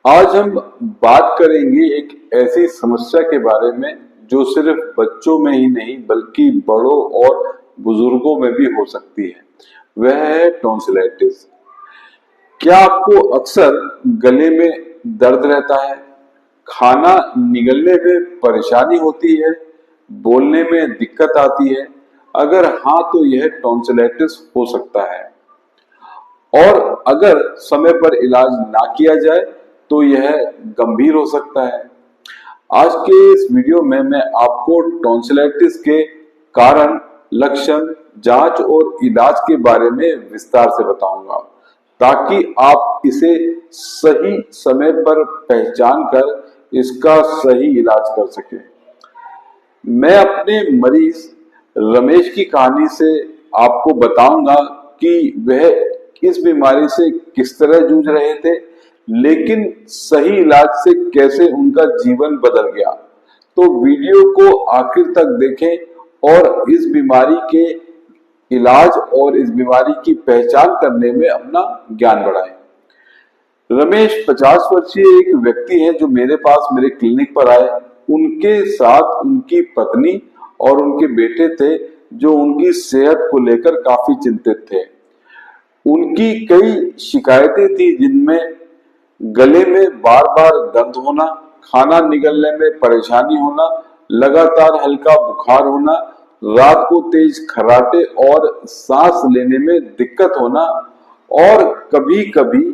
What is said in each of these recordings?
आज हम बात करेंगे एक ऐसी समस्या के बारे में जो सिर्फ बच्चों में ही नहीं बल्कि बड़ों और बुजुर्गों में भी हो सकती है। वह है टॉन्सिलाइटिस। क्या आपको अक्सर गले में दर्द रहता है, खाना निगलने में परेशानी होती है, बोलने में दिक्कत आती है? अगर हाँ तो यह टॉन्सिलाइटिस हो सकता है और अगर समय पर इलाज ना किया जाए तो यह गंभीर हो सकता है। आज के इस वीडियो में मैं आपको टॉन्सिलाइटिस के कारण, लक्षण, जांच और इलाज के बारे में विस्तार से बताऊंगा ताकि आप इसे सही समय पर पहचान कर इसका सही इलाज कर सकें। मैं अपने मरीज रमेश की कहानी से आपको बताऊंगा कि वह इस बीमारी से किस तरह जूझ रहे थे, लेकिन सही इलाज से कैसे उनका जीवन बदल गया। तो वीडियो को आखिर तक देखें और इस बीमारी के इलाज और इस बीमारी की पहचान करने में अपना ज्ञान बढ़ाएं। रमेश 50 वर्षीय एक व्यक्ति है जो मेरे पास मेरे क्लिनिक पर आए। उनके साथ उनकी पत्नी और उनके बेटे थे जो उनकी सेहत को लेकर काफी चिंतित थे। उनकी कई शिकायतें थी जिनमें गले में बार बार दर्द होना, खाना निगलने में परेशानी होना, लगातार हल्का बुखार होना, रात को तेज खर्राटे और सांस लेने में दिक्कत होना और कभी कभी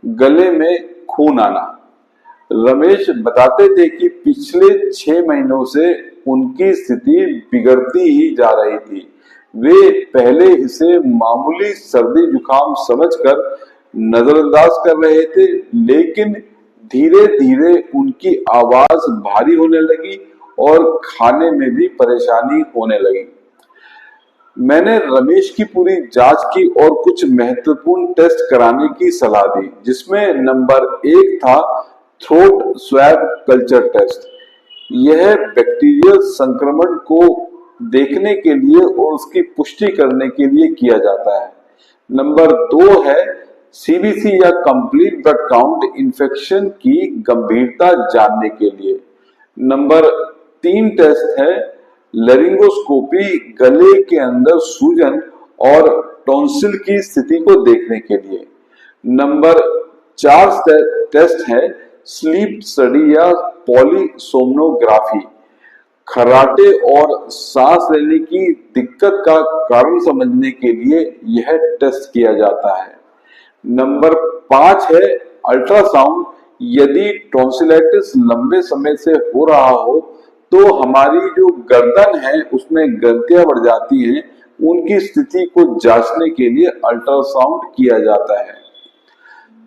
गले में खून आना। रमेश बताते थे कि पिछले 6 महीनों से उनकी स्थिति बिगड़ती ही जा रही थी। वे पहले इसे मामूली सर्दी जुकाम समझकर नजरअंदाज कर रहे थे, लेकिन धीरे धीरे उनकी आवाज भारी होने लगी और खाने में भी परेशानी होने लगी। मैंने रमेश की पूरी जांच की और कुछ महत्वपूर्ण टेस्ट कराने की सलाह दी, जिसमें नंबर 1 था थ्रोट स्वैब कल्चर टेस्ट। यह बैक्टीरियल संक्रमण को देखने के लिए और उसकी पुष्टि करने के लिए किया जाता है। नंबर 2 है सीबीसी या कंप्लीट ब्लड काउंट इन्फेक्शन की गंभीरता जानने के लिए। नंबर 3 टेस्ट है लैरिंगोस्कोपी, गले के अंदर सूजन और टॉन्सिल की स्थिति को देखने के लिए। नंबर 4 टेस्ट है स्लीप स्टडी या पॉलीसोमनोग्राफी। खर्राटे और सांस लेने की दिक्कत का कारण समझने के लिए यह टेस्ट किया जाता है। नंबर 5 है अल्ट्रासाउंड। यदि टॉन्सिलाइटिस लंबे समय से हो रहा हो तो हमारी जो गर्दन है उसमें ग्रंथियां बढ़ जाती हैं, उनकी स्थिति को जांचने के लिए अल्ट्रासाउंड किया जाता है।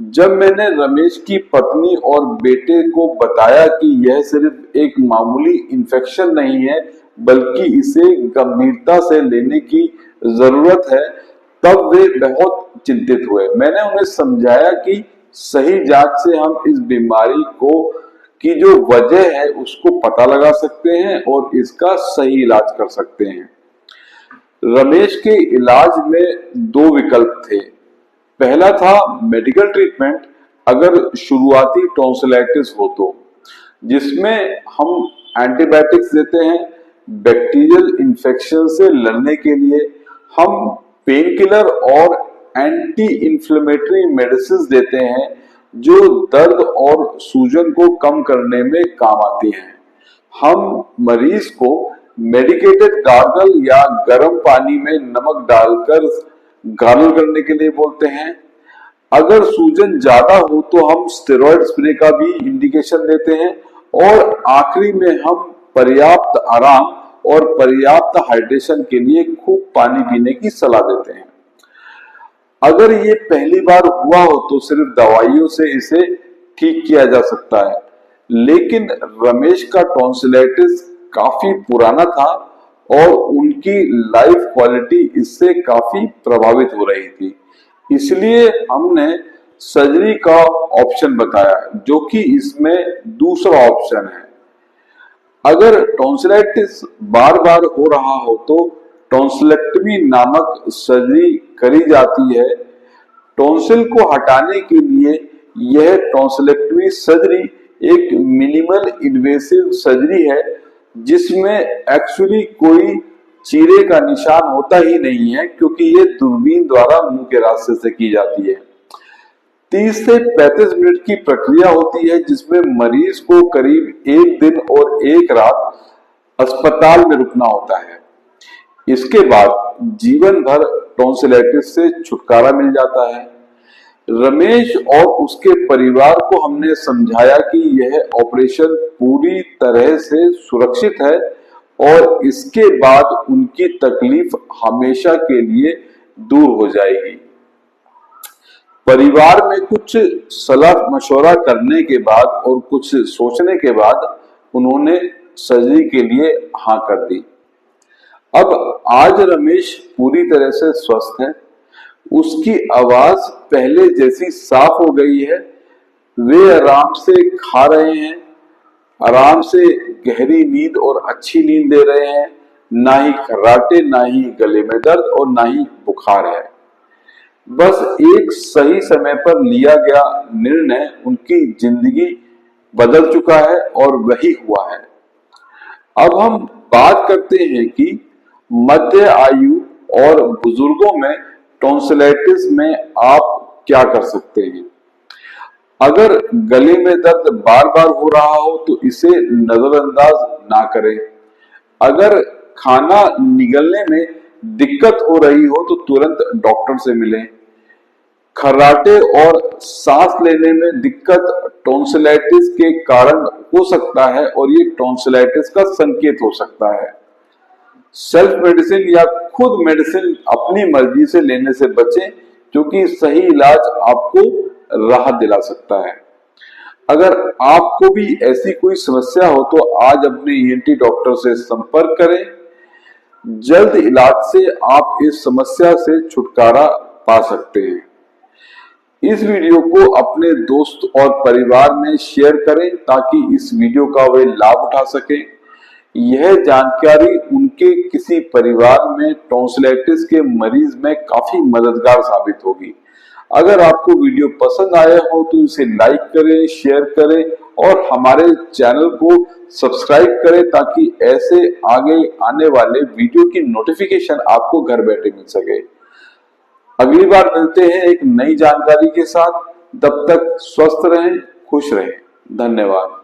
जब मैंने रमेश की पत्नी और बेटे को बताया कि यह सिर्फ एक मामूली इन्फेक्शन नहीं है बल्कि इसे गंभीरता से लेने की जरूरत है, तब वे बहुत चिंतित हुए। मैंने उन्हें समझाया कि सही जांच से हम इस बीमारी को की जो वजह है उसको पता लगा सकते हैं और इसका सही इलाज कर सकते हैं। रमेश के इलाज में 2 विकल्प थे। पहला था मेडिकल ट्रीटमेंट अगर शुरुआती टॉन्सिलाइटिस हो तो, जिसमें हम एंटीबायोटिक्स देते हैं। बैक्टीरियल इन्फेक्शन से लड़ने के लिए हम पेन किलर और एंटी इंफ्लेमेटरी मेडिसिन देते हैं जो दर्द और सूजन को कम करने में काम आती हैं। हम मरीज को मेडिकेटेड गार्गल या गर्म पानी में नमक डालकर गार्गल करने के लिए बोलते हैं। अगर सूजन ज्यादा हो तो हम स्टेरॉइड स्प्रे का भी इंडिकेशन देते हैं और आखिरी में हम पर्याप्त आराम और पर्याप्त हाइड्रेशन के लिए खूब पानी पीने की सलाह देते हैं। अगर ये पहली बार हुआ हो तो सिर्फ दवाइयों से इसे ठीक किया जा सकता है, लेकिन रमेश का टॉन्सिलाइटिस काफी पुराना था और उनकी लाइफ क्वालिटी इससे काफी प्रभावित हो रही थी। इसलिए हमने सर्जरी का ऑप्शन बताया, जो कि इसमें दूसरा ऑप्शन है। अगर टॉन्सिलाइटिस बार बार हो रहा हो तो टॉन्सिलेक्टमी नामक सर्जरी करी जाती है। टॉन्सिल को हटाने के लिए यह टॉन्सिलेक्टमी हुई सर्जरी एक मिनिमल इन्वेसिव सर्जरी है, जिसमें एक्चुअली कोई चीरे का निशान होता ही नहीं है, क्योंकि ये दूरबीन द्वारा मुंह के रास्ते से की जाती है। 30 से 35 मिनट की प्रक्रिया होती है, जिसमें मरीज को करीब 1 दिन और 1 रात अस्पताल में रुकना होता है। इसके बाद जीवन भर टॉन्सिलाइटिस से छुटकारा मिल जाता है। रमेश और उसके परिवार को हमने समझाया कि यह ऑपरेशन पूरी तरह से सुरक्षित है और इसके बाद उनकी तकलीफ हमेशा के लिए दूर हो जाएगी। परिवार में कुछ सलाह मशवरा करने के बाद और कुछ सोचने के बाद उन्होंने सर्जरी के लिए हाँ कर दी। अब आज रमेश पूरी तरह से स्वस्थ है। उसकी आवाज पहले जैसी साफ हो गई है। वे आराम से खा रहे हैं, आराम से गहरी नींद और अच्छी नींद ले रहे हैं। ना ही खर्राटे, ना ही गले में दर्द और ना ही बुखार है। बस एक सही समय पर लिया गया निर्णय उनकी जिंदगी बदल चुका है और वही हुआ है। अब हम बात करते हैं कि मध्य आयु और बुजुर्गों में टॉन्सिलाइटिस में आप क्या कर सकते हैं। अगर गले में दर्द बार बार हो रहा हो तो इसे नजरअंदाज ना करें। अगर खाना निगलने में दिक्कत हो रही हो तो तुरंत डॉक्टर से मिलें। खर्राटे और सांस लेने में दिक्कत टॉन्सिलाइटिस के कारण हो सकता है और ये टॉन्सिलाइटिस का संकेत हो सकता है। सेल्फ मेडिसिन या खुद मेडिसिन अपनी मर्जी से लेने से बचें, क्योंकि सही इलाज आपको राहत दिला सकता है। अगर आपको भी ऐसी कोई समस्या हो तो आज अपने ईएनटी डॉक्टर से संपर्क करें। जल्द इलाज से आप इस समस्या से छुटकारा पा सकते हैं। इस वीडियो को अपने दोस्त और परिवार में शेयर करें ताकि इस वीडियो का वे लाभ उठा सकें। यह जानकारी उनके किसी परिवार में टॉन्सिलाइटिस के मरीज में काफी मददगार साबित होगी। अगर आपको वीडियो पसंद आया हो तो इसे लाइक करें, शेयर करें और हमारे चैनल को सब्सक्राइब करें ताकि ऐसे आगे आने वाले वीडियो की नोटिफिकेशन आपको घर बैठे मिल सके। अगली बार मिलते हैं एक नई जानकारी के साथ। तब तक स्वस्थ रहें, खुश रहें। धन्यवाद।